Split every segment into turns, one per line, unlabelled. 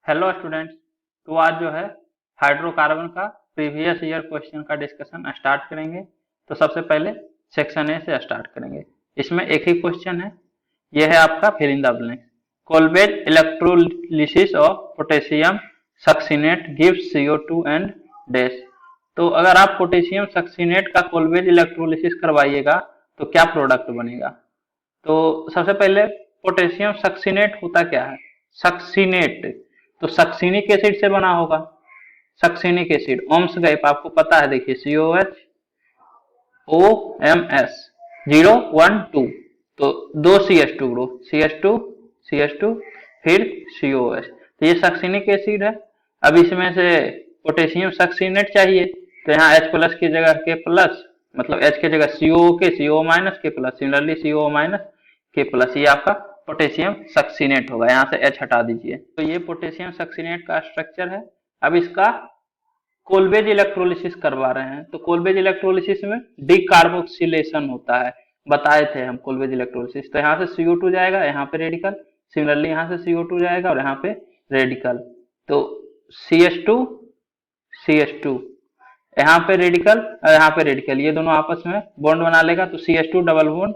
Hello students. तो आज जो है हाइड्रोकार्बन का प्रीवियस ईयर क्वेश्चन का डिस्कशन स्टार्ट करेंगे। तो सबसे पहले सेक्शन ए से स्टार्ट करेंगे। इसमें एक ही क्वेश्चन है, यह है आपका fill in the blank. Kolbe's electrolysis of potassium succinate gives CO2 and dash. तो अगर आप पोटेशियम सक्सिनेट का कोलबेज इलेक्ट्रोलिसिस करवाइएगा तो क्या प्रोडक्ट बनेगा। तो सबसे पहले पोटेशियम सक्सिनेट होता क्या है। सक्सिनेट तो सक्सिनिक एसिड से बना होगा। सक्सिनिक एसिड ओम्स गैप आपको पता है, देखिए COH OMS 012, तो दो CH2 ग्रुप CH2 फिर COH, तो ये सक्सिनिक एसिड है। अब इसमें से पोटेशियम सक्सिनेट चाहिए, तो यहाँ H प्लस की जगह K प्लस, मतलब H की जगह CO के CO minus K plus, similarly CO minus K plus, ये आपका पोटेशियम सक्सिनेट होगा। यहाँ से H हटा दीजिए। तो ये पोटेशियम सक्सिनेट का स्ट्रक्चर है। अब इसका कोलबेज इलेक्ट्रोलिसिस करवा रहे हैं, तो कोलबेज इलेक्ट्रोलिसिस में डीकार्बोक्सिलेशन होता है, बताए थे हम कोलबेज इलेक्ट्रोलिसिस। तो यहाँ से CO2 जाएगा, यहाँ पे रेडिकल, सिमिलरली यहाँ से CO2 जाएगा और यहाँ पे रेडिकल, तो CH2 यहाँ पे रेडिकल और यहाँ पे रेडिकल, ये दोनों आपस में बॉन्ड बना लेगा, तो CH2 डबल बॉन्ड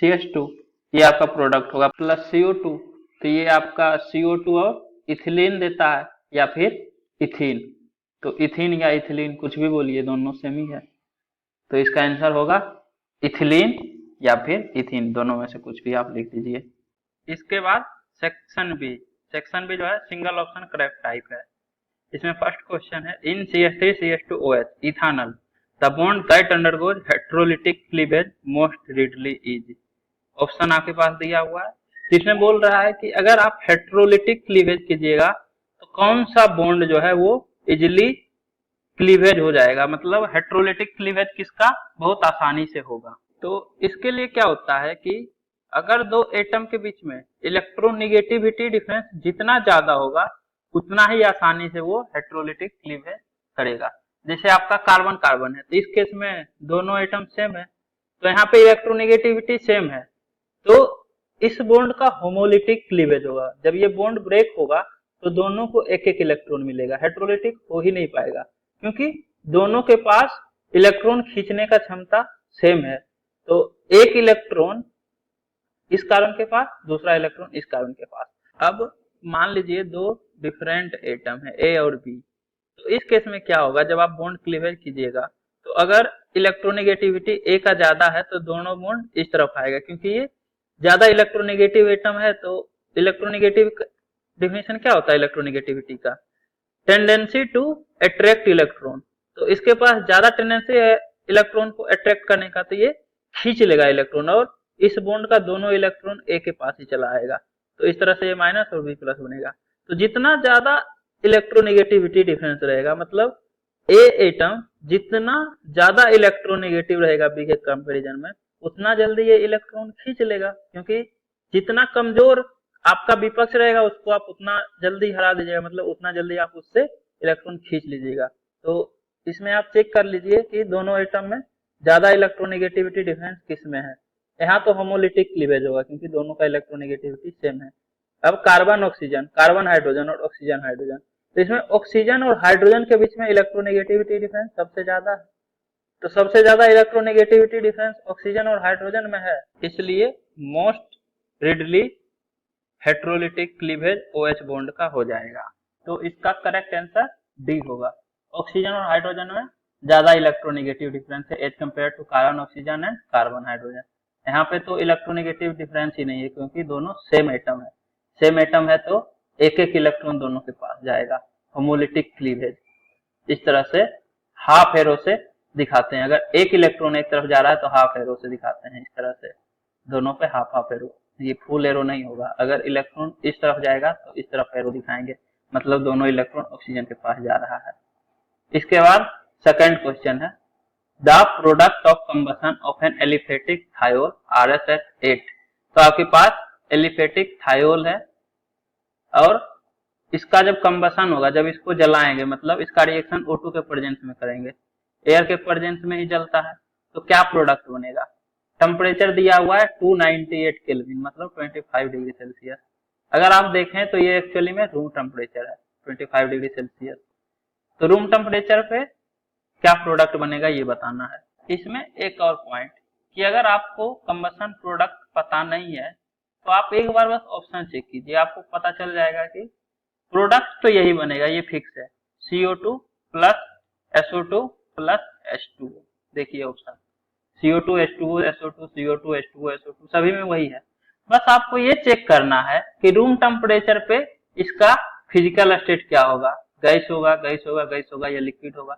CH2, ये आपका प्रोडक्ट होगा, प्लस CO2, तो ये आपका CO2 और इथिलीन देता है, या फिर इथीन। तो इथीन या इथिलीन कुछ भी बोलिए, दोनों सेम ही है। तो इसका आंसर होगा इथिलीन या फिर इथीन, दोनों में से कुछ भी आप लिख दीजिए। इसके बाद सेक्शन बी जो है सिंगल ऑप्शन करेक्ट टाइप है। इसमें फर्स्ट क्वेश्चन है, इन CH3CH2OH ethanol the bond that undergoes heterolytic cleavage most readily is. Option आपके पास दिया हुआ है, जिसमें बोल रहा है कि अगर आप हेट्रोलिटिक क्लीवेज कीजिएगा तो कौन सा बॉन्ड जो है वो इजिली क्लीवेज हो जाएगा, मतलब हेट्रोलिटिक क्लीवेज किसका बहुत आसानी से होगा। तो इसके लिए क्या होता है कि अगर दो एटम के बीच में इलेक्ट्रोनिगेटिविटी डिफरेंस जितना ज्यादा होगा उतना ही आसानी से वो हेट्रोलिटिक क्लीवेज करेगा। जैसे आपका कार्बन कार्बन है, तो इस केस में दोनों एटम सेम है, तो यहाँ पे इलेक्ट्रोनिगेटिविटी सेम है, तो इस बॉन्ड का होमोलिटिक क्लीवेज होगा। जब ये बॉन्ड ब्रेक होगा तो दोनों को एक एक इलेक्ट्रॉन मिलेगा, हेट्रोलिटिक हो ही नहीं पाएगा, क्योंकि दोनों के पास इलेक्ट्रॉन खींचने का क्षमता सेम है। तो एक इलेक्ट्रॉन इस कार्बन के पास, दूसरा इलेक्ट्रॉन इस कार्बन के पास। अब मान लीजिए दो डिफरेंट एटम है A और B, तो इस केस में क्या होगा, जब आप बॉन्ड क्लीवेज कीजिएगा तो अगर इलेक्ट्रोनिगेटिविटी A का ज्यादा है तो दोनों बॉन्ड इस तरफ आएगा, क्योंकि ये ज्यादा इलेक्ट्रोनिगेटिव एटम है। तो इलेक्ट्रोनिगेटिव डिफिनेशन क्या होता है इलेक्ट्रोनिगेटिविटी का, टेंडेंसी टू अट्रैक्ट इलेक्ट्रॉन। तो इसके पास ज्यादा टेंडेंसी है इलेक्ट्रॉन को अट्रैक्ट करने का, तो ये खींच लेगा इलेक्ट्रॉन, और इस बॉन्ड का दोनों इलेक्ट्रॉन ए के पास ही चला आएगा, तो इस तरह से ये माइनस और बी प्लस बनेगा। तो जितना ज्यादा इलेक्ट्रोनिगेटिविटी डिफरेंस रहेगा, मतलब ए एटम जितना ज्यादा इलेक्ट्रोनिगेटिव रहेगा बी के कंपेरिजन में, उतना जल्दी ये इलेक्ट्रॉन खींच लेगा, क्योंकि जितना कमजोर आपका विपक्ष रहेगा उसको आप उतना जल्दी हरा दीजिएगा, मतलब उतना जल्दी आप उससे इलेक्ट्रॉन खींच लीजिएगा। तो इसमें आप चेक कर लीजिए कि दोनों एटम में ज्यादा इलेक्ट्रोनिगेटिविटी डिफरेंस किस में है। यहाँ तो होमोलिटिक क्लीवेज होगा, क्योंकि दोनों का इलेक्ट्रोनिगेटिविटी सेम है। अब कार्बन ऑक्सीजन, कार्बन हाइड्रोजन और ऑक्सीजन हाइड्रोजन, तो इसमें ऑक्सीजन और हाइड्रोजन के बीच में इलेक्ट्रोनिगेटिविटी डिफरेंस सबसे ज्यादा है। तो सबसे ज्यादा इलेक्ट्रोनिगेटिविटी डिफरेंस ऑक्सीजन और हाइड्रोजन में है, इसलिए most readily heterolytic cleavage OH bond का हो जाएगा। तो इसका करेक्ट आंसर डी होगा। ऑक्सीजन और हाइड्रोजन में ज्यादा इलेक्ट्रोनिगेटिव डिफरेंस है as compare to carbon oxygen and carbon hydrogen. यहाँ पे तो इलेक्ट्रोनिगेटिव डिफरेंस ही नहीं है, क्योंकि दोनों सेम एटम है। सेम एटम है तो एक एक इलेक्ट्रॉन दोनों के पास जाएगा, होमोलिटिक क्लीवेज। इस तरह से हाफ एरो से दिखाते हैं, अगर एक इलेक्ट्रॉन एक तरफ जा रहा है तो हाफ एरो से दिखाते हैं, इस तरह से दोनों पे हाफ हाफ एरो, ये फुल एरो नहीं होगा। अगर इलेक्ट्रॉन इस तरफ जाएगा तो इस तरफ एरो दिखाएंगे, मतलब दोनों इलेक्ट्रॉन ऑक्सीजन के पास जा रहा है। इसके बाद सेकंड क्वेश्चन है, the product of combustion of an aliphatic thiol RSS8। तो आपके पास एलिफेटिक थायोल है, और इसका जब कंबशन होगा, जब इसको जलाएंगे, मतलब इसका रिएक्शन O2 के प्रेजेंस में करेंगे, एयर के प्रेजेंस में ही जलता है, तो क्या प्रोडक्ट बनेगा। टेम्परेचर दिया हुआ है 298 केल्विन, मतलब 25 डिग्री सेल्सियस। अगर आप देखें तो ये एक्चुअली में रूम टेम्परेचर है 25 डिग्री सेल्सियस। तो रूम टेम्परेचर पे क्या प्रोडक्ट बनेगा ये बताना है। इसमें एक और पॉइंट कि अगर आपको कंबशन प्रोडक्ट पता नहीं है तो आप एक बार बस ऑप्शन चेक कीजिए, आपको पता चल जाएगा कि प्रोडक्ट तो यही बनेगा, ये फिक्स है, CO2 plus SO2 plus H2O। देखिए option CO2 H2O SO2 CO2 H2O SO2 सभी में वही है। बस आपको ये चेक करना है कि रूम टेम्परेचर पे इसका फिजिकल स्टेट क्या होगा, गैस होगा गैस होगा गैस होगा या लिक्विड होगा।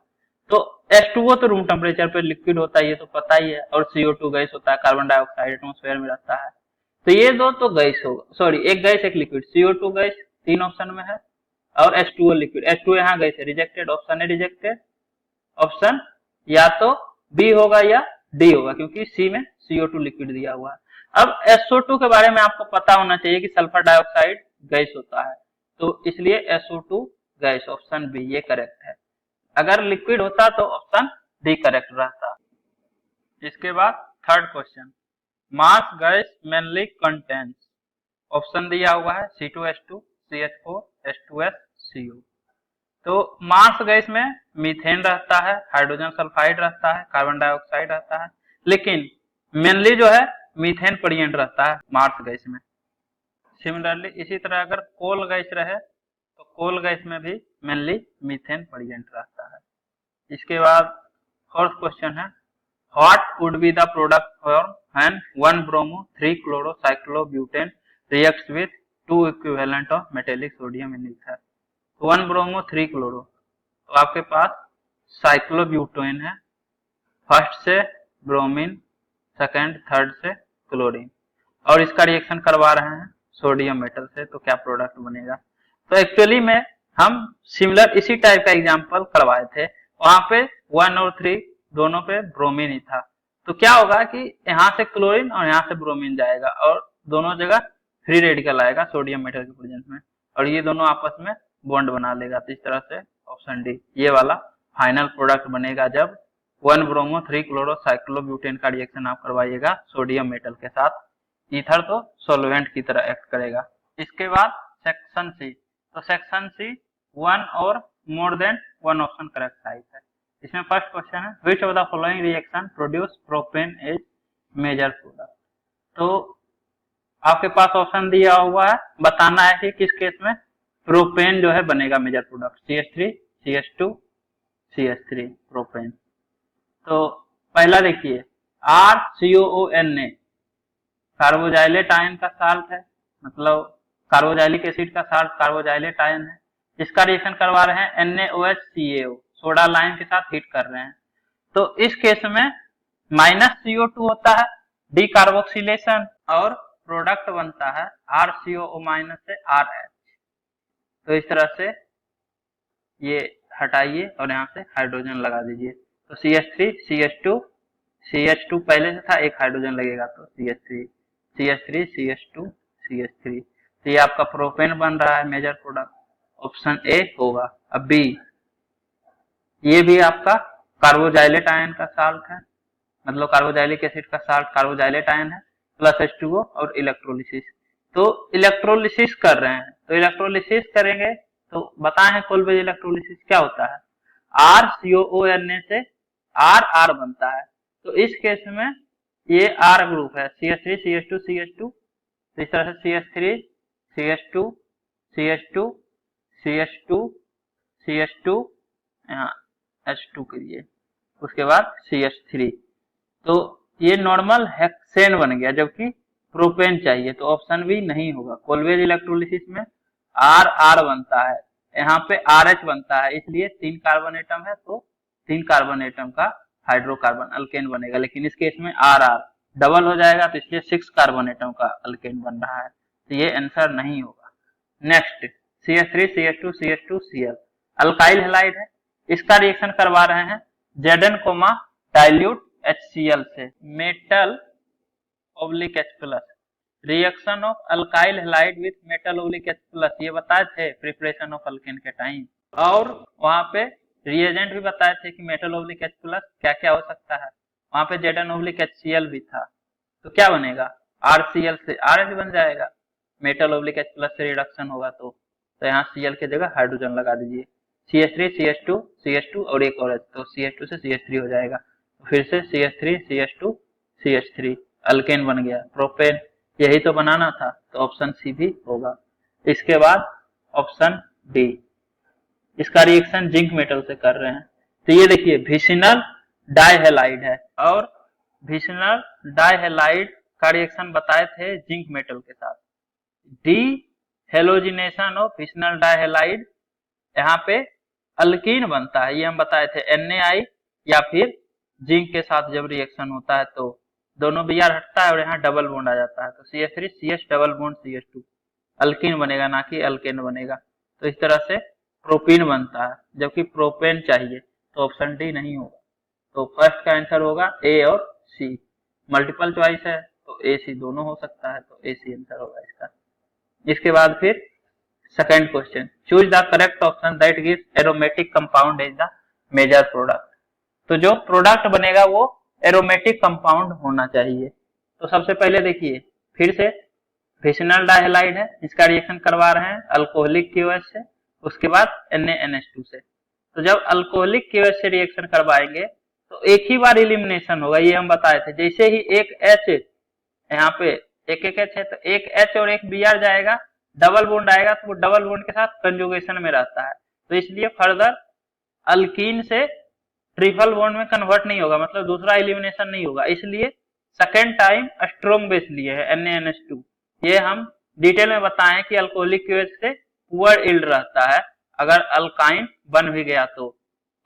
तो H2O तो रूम टेम्परेचर पे लिक्विड होता है, ये तो पता ही है, और CO2 गैस होता है, कार्बन डाइऑक्साइड एटमॉस्फेयर में रहता है। तो ये दो तो गैस होगा, सॉरी एक गैस एक लिक्विड, CO2 गैस 3 ऑप्शन में है और H2O लिक्विड। H2O यहाँ गैस है, रिजेक्टेड ऑप्शन है, रिजेक्टेड ऑप्शन या तो बी होगा या डी होगा, क्योंकि सी में CO2 लिक्विड दिया हुआ है। अब SO2 के बारे में आपको पता होना चाहिए कि सल्फर डाइऑक्साइड गैस होता है, तो इसलिए SO2 गैस, ऑप्शन बी ये करेक्ट है। अगर लिक्विड होता तो ऑप्शन डी करेक्ट रहता। इसके बाद थर्ड क्वेश्चन, मास गैस मेनली कंटेन्स, ऑप्शन दिया हुआ है C2H2 CH4 H2S CO। तो मास गैस में मीथेन रहता है, हाइड्रोजन सल्फाइड रहता है, कार्बन डाइऑक्साइड रहता है, लेकिन मेनली जो है मीथेन प्रेजेंट रहता है मार्स गैस में। सिमिलरली इसी तरह अगर कोल गैस रहे तो कोल गैस में भी मेनली मीथेन प्रेजेंट रहता है। इसके बाद फोर्थ क्वेश्चन है, what would be the product form when 1 bromo 3 chloro cyclobutane reacts with 2 equivalent of metallic sodium in ether। 1 bromo 3 chloro, तो आपके पास साइक्लोब्यूटेन है, फर्स्ट से ब्रोमीन, सेकंड थर्ड से क्लोरीन, और इसका रिएक्शन करवा रहे हैं सोडियम मेटल से, तो क्या प्रोडक्ट बनेगा। तो एक्चुअली में हम सिमिलर इसी टाइप का एग्जांपल करवाए थे, वहां पे 1 और 3 दोनों पे ब्रोमीन ही था। तो क्या होगा कि यहाँ से क्लोरीन और यहाँ से ब्रोमीन जाएगा और दोनों जगह फ्री रेडिकल आएगा सोडियम मेटल के प्रेजेंस में, और ये दोनों आपस में बॉन्ड बना लेगा। तो इस तरह से ऑप्शन डी ये वाला फाइनल प्रोडक्ट बनेगा जब 1 ब्रोमो 3 क्लोरो साइक्लोब्यूटेन का रिएक्शन आप करवाइएगा सोडियम मेटल के साथ। ईथर तो सॉल्वेंट की तरह एक्ट करेगा। इसके बाद सेक्शन सी, तो सेक्शन सी 1 और more than 1 option correct type है। इसमें फर्स्ट क्वेश्चन है, which of the following reaction produce propene as major product. तो आपके पास ऑप्शन दिया हुआ है, बताना है कि किस केस में प्रोपेन जो है बनेगा major product, CH3 CH2 CH3 propane. तो पहला देखिए RCOONA कार्बोजाइलेट आयन का साल्ट है, मतलब कार्बोजाइलिक एसिड का साल्ट कार्बोजाइलेट आयन है। इसका रिएक्शन करवा रहे हैं NaOH सोडा लाइम के साथ हीट कर रहे हैं। तो इस केस में -CO2 होता है, डीकार्बोक्सिलेशन, और प्रोडक्ट बनता है RCOO- से RH। तो इस तरह से ये हटाइए और यहाँ से हाइड्रोजन लगा दीजिए। तो CH3 CH2 पहले से था, एक हाइड्रोजन लगेगा तो CH3 CH2 CH3। तो ये आपका प्रोपेन बन रहा है मेजर प्रोडक्ट, ऑप्शन ए होगा। अब बी, ये भी आपका कार्बोजाइलेट आयन का साल्ट है, मतलब कार्बोजाइलिक एसिड का साल्ट कार्बोजाइलेट आयन है, प्लस H2O और इलेक्ट्रोलिसिस। तो इलेक्ट्रोलिसिस कर रहे हैं, तो इलेक्ट्रोलिसिस करेंगे तो बताए हैं कोलब्रुक इलेक्ट्रोलिसिस क्या होता है, RCOONA से RR बनता है। तो इस केस में ये R ग्रुप है, CH3 CH2 CH2, तो इस तरह से CH3 CH2 CH2 CH2 CH2 यहाँ H2 करिए, उसके बाद CH3। तो ये नॉर्मल हेक्सेन बन गया, जबकि प्रोपेन चाहिए, तो ऑप्शन भी नहीं होगा। कोलब्रुक इलेक्ट्रोलिसिस में RR बनता है, यहाँ पे RH बनता है, इसलिए 3 कार्बन एटम है तो 3 कार्बन एटम का हाइड्रोकार्बन अल्केन बनेगा। लेकिन इस केस में RR डबल हो जाएगा, तो इसलिए 6 कार्बन एटम का अल्केन बन रहा है, तो ये आंसर नहीं होगा। Next CH3 CH2 CH2 Cl alkyl halide है, इसका रिएक्शन करवा रहे हैं Zn, डाइल्यूट HCl से metal oblique H+। Reaction of alkyl halide with metal oblique H+, ये बताए थे प्रिपरेशन ऑफ अल्केन के टाइम, और वहां पे रिएजेंट भी बताए थे कि मेटल ओब्लिक H+ क्या क्या हो सकता है। वहां पे Zn ओब्लिक HCl भी था, तो क्या बनेगा, RCl से RH बन जाएगा। मेटल ऑब्लिक H प्लस से रिडक्शन होगा तो यहाँ Cl की जगह हाइड्रोजन लगा दीजिए, CH3 CH2 CH2 और एक और H, तो CH2 से CH3 हो जाएगा, तो फिर से CH3 CH2 CH3 अल्केन बन गया। प्रोपेन यही तो बनाना था, तो ऑप्शन सी भी होगा। इसके बाद ऑप्शन डी, इसका रिएक्शन जिंक मेटल से कर रहे हैं, तो ये देखिए विसिनल डाइहैलाइड है, और विसिनल डाइहैलाइड का रिएक्शन बताए थे जिंक मेटल के साथ। डी हेलोजिनेशन ऑफ विसिनल डाइहैलाइड, यहाँ पे अल्कीन बनता है, ये हम बताए थे। NaI या फिर जिंक के साथ जब रिएक्शन होता है तो दोनों Br हटता है और यहाँ डबल बॉन्ड आ जाता है, तो CH3 CH double bond CH2 alkyne बनेगा, ना कि अल्केन बनेगा। तो इस तरह से प्रोपीन बनता है, जबकि प्रोपेन चाहिए, तो ऑप्शन डी नहीं होगा। तो फर्स्ट का आंसर होगा ए और सी। मल्टीपल चॉइस है तो ए सी दोनों हो सकता है, तो ए सी आंसर होगा इसका। इसके बाद फिर second question, choose the correct option that gives aromatic compound is the major product. तो जो प्रोडक्ट बनेगा वो एरोमेटिक कंपाउंड होना चाहिए। तो सबसे पहले देखिए फिर से विसिनल डाइहैलाइड है, इसका रिएक्शन करवा रहे हैं अल्कोहलिक KOH से, उसके बाद NaNH2 से। तो जब अल्कोहलिक KOH से रिएक्शन करवाएंगे तो एक ही बार इलिमिनेशन होगा, ये हम बताए थे। जैसे ही एक H यहाँ पे एक H है तो एक H और एक Br जाएगा, डबल बॉन्ड आएगा, तो वो डबल बॉन्ड के साथ कंजुगेशन में रहता है, तो इसलिए फर्दर अल्कीन से ट्रिपल बॉन्ड में कन्वर्ट नहीं होगा, मतलब दूसरा एलिमिनेशन नहीं होगा। इसलिए सेकेंड टाइम स्ट्रॉन्ग बेस लिए है NaNH2। ये हम डिटेल में बताएं कि अल्कोहलिक KOH से पुअर इल्ड रहता है अगर अल्काइन बन भी गया तो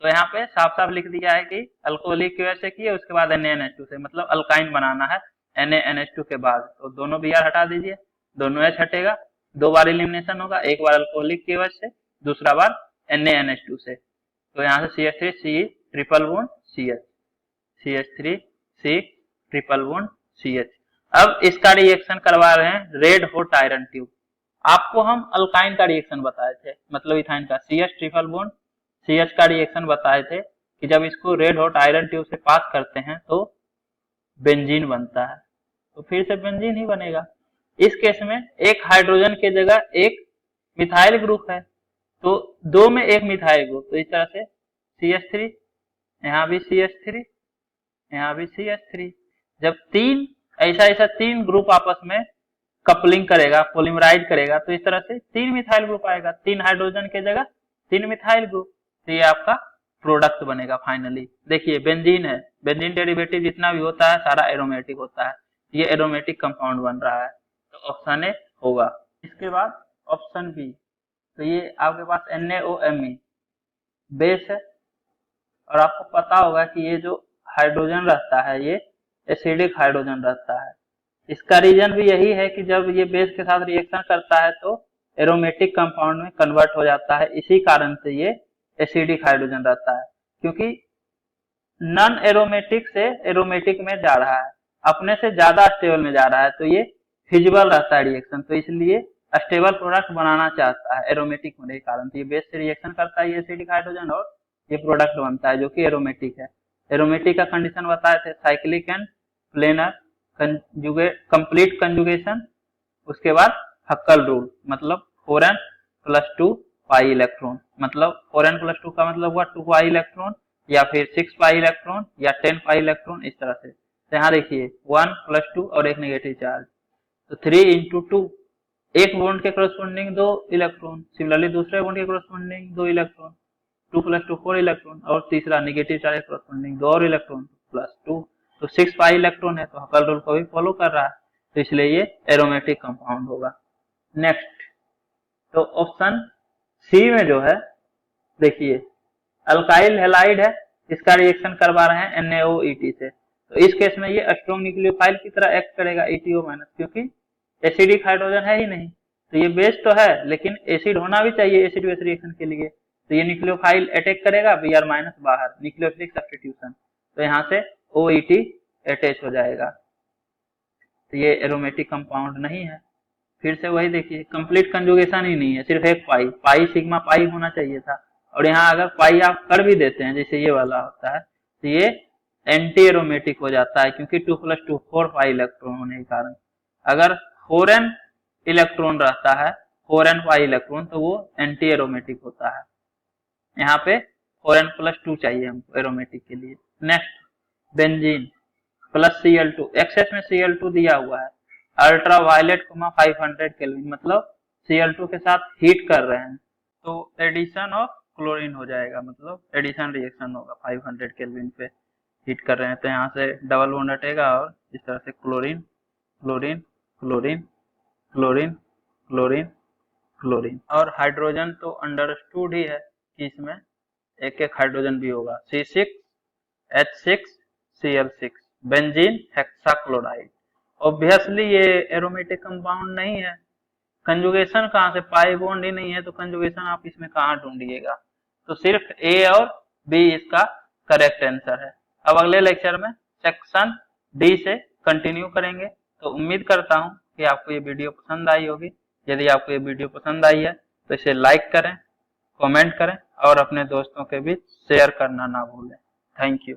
यहाँ पे साफ साफ लिख दिया है कि अल्कोहलिक KOH से किए उसके बाद NaNH2 से, मतलब अल्काइन बनाना है NaNH2 के बाद। तो दोनों Br हटा दीजिए, दोनों H हटेगा, दो बार एलिमिनेशन होगा, एक बार अल्कोहलिक KOH से, दूसरा बार NaNH2 से। तो यहाँ से CH3 C triple bond CH, CH3 C triple bond CH। अब इसका रिएक्शन करवा रहे हैं रेड हॉट आयरन ट्यूब। आपको हम अल्काइन का रिएक्शन बताए थे, मतलब इथाइन का CH ट्रिपल बॉन्ड CH का रिएक्शन बताए थे कि जब इसको रेड हॉट आयरन ट्यूब से पास करते हैं तो बेंजीन बनता है, तो फिर से बेंजीन ही बनेगा। इस केस में एक हाइड्रोजन की जगह एक मिथाइल ग्रुप है, तो दो में एक मिथाइल ग्रुप, तो इस तरह से CH3, यहाँ भी CH3, यहाँ भी CH3। जब तीन ऐसा तीन ग्रुप आपस में कपलिंग करेगा, पॉलीमराइज करेगा, तो इस तरह से तीन मिथाइल ग्रुप आएगा, तीन हाइड्रोजन के जगह तीन मिथाइल ग्रुप, तो ये आपका प्रोडक्ट बनेगा फाइनली। देखिए बेंजीन है, बेंजीन डेरिवेटिव जितना भी होता है सारा एरोमेटिक होता है, ये एरोमेटिक कंपाउंड बन रहा है, तो ऑप्शन ए होगा। इसके बाद ऑप्शन बी, तो ये आपके पास NaOMe बेस है, और आपको पता होगा कि ये जो हाइड्रोजन रहता है ये एसिडिक हाइड्रोजन रहता है। इसका रीजन भी यही है कि जब ये बेस के साथ रिएक्शन करता है तो एरोमेटिक कंपाउंड में कन्वर्ट हो जाता है, इसी कारण से ये एसिडिक हाइड्रोजन रहता है, क्योंकि नॉन एरोमेटिक से एरोमेटिक में जा रहा है, अपने से ज्यादा स्टेबल में जा रहा है, तो ये फिजिबल रहता है रिएक्शन, तो इसलिए स्टेबल प्रोडक्ट बनाना चाहता है एरोमेटिक होने के कारण। तो ये बेस से रिएक्शन करता है ये एसिडिक हाइड्रोजन और ये प्रोडक्ट बनता है जो कि एरोमेटिक है। एरोमेटिक का कंडीशन बताए थे cyclic and planar complete conjugation, उसके बाद हक्कल रूल, मतलब 4n+2 पाई इलेक्ट्रॉन, मतलब 4n+2 का मतलब हुआ 2 पाई इलेक्ट्रॉन या फिर 6 पाई इलेक्ट्रॉन या 10 पाई इलेक्ट्रॉन, इस तरह से। तो यहाँ देखिए 1+2 और एक नेगेटिव चार्ज, तो 3 × 2, एक बॉन्ड के कोरस्पोंडिंग 2 इलेक्ट्रॉन, सिमिलरली दूसरे बॉन्ड के कोरस्पोंडिंग 2 इलेक्ट्रॉन, 2+2 4 इलेक्ट्रॉन, और तीसरा नेगेटिव चार्ज के कोरस्पोंडिंग 2 और इलेक्ट्रॉन +2, तो 6 पाई इलेक्ट्रॉन है, तो हकल रूल को भी फॉलो कर रहा है, तो इसलिए ये एरोमेटिक कंपाउंड होगा। नेक्स्ट, तो ऑप्शन सी में जो है देखिए अल्काइल हैलाइड है, इसका रिएक्शन करवा रहे हैं NaOEt से, तो इस केस में ये स्ट्रॉन्ग न्यूक्लियोफाइल की तरह एक्ट करेगा ETO-, क्योंकि एसिडिक हाइड्रोजन है ही नहीं, तो ये बेस तो है लेकिन एसिड होना भी चाहिए एसिड बेस रिएक्शन के लिए, तो ये न्यूक्लियोफाइल अटैक करेगा, Br- बाहर, न्यूक्लियोफिलिक सब्स्टिट्यूशन, तो यहाँ से OET अटैच हो जाएगा, तो ये एरोमेटिक कंपाउंड नहीं है। फिर से वही देखिए कंप्लीट कंजुगेशन ही नहीं है, सिर्फ एक पाई सिग्मा पाई होना चाहिए था, और यहाँ अगर पाई आप कर भी देते हैं जैसे ये वाला होता है तो ये एंटी एरोमेटिक हो जाता है, क्योंकि 2+2 4 पाई इलेक्ट्रॉन होने के कारण। अगर 4n इलेक्ट्रॉन रहता है 4n पाई इलेक्ट्रॉन, तो वो एंटी एरोमेटिक होता है। यहाँ पे 4n+2 चाहिए हमको एरोमेटिक के लिए। Next benzene plus Cl2, access में Cl2 दिया हुआ है, अल्ट्रा वायलेट 500 केल्विन, मतलब Cl2 के साथ हीट कर रहे हैं, तो एडिशन ऑफ क्लोरीन हो जाएगा, मतलब एडिशन रिएक्शन होगा 500 केल्विन पे हीट कर रहे हैं, तो यहाँ से डबल बॉन्ड हटेगा और इस तरह से chlorine chlorine chlorine chlorine chlorine chlorine. और हाइड्रोजन तो अंडरस्टूड ही है कि इसमें एक एक हाइड्रोजन भी होगा, C6H6Cl6, बेंजीन हेक्साक्लोराइड। ऑब्वियसली ये एरोमेटिक कंपाउंड नहीं है, कंजुगेशन कहाँ से, पाई बॉन्ड ही नहीं है, तो कंजुगेशन आप इसमें कहाँ ढूंढिएगा, तो सिर्फ ए और बी इसका करेक्ट आंसर है। अब अगले लेक्चर में सेक्शन डी से कंटिन्यू करेंगे, तो उम्मीद करता हूँ कि आपको ये वीडियो पसंद आई होगी। यदि आपको ये वीडियो पसंद आई है तो इसे लाइक करें, कमेंट करें और अपने दोस्तों के बीच शेयर करना ना भूलें। Thank you.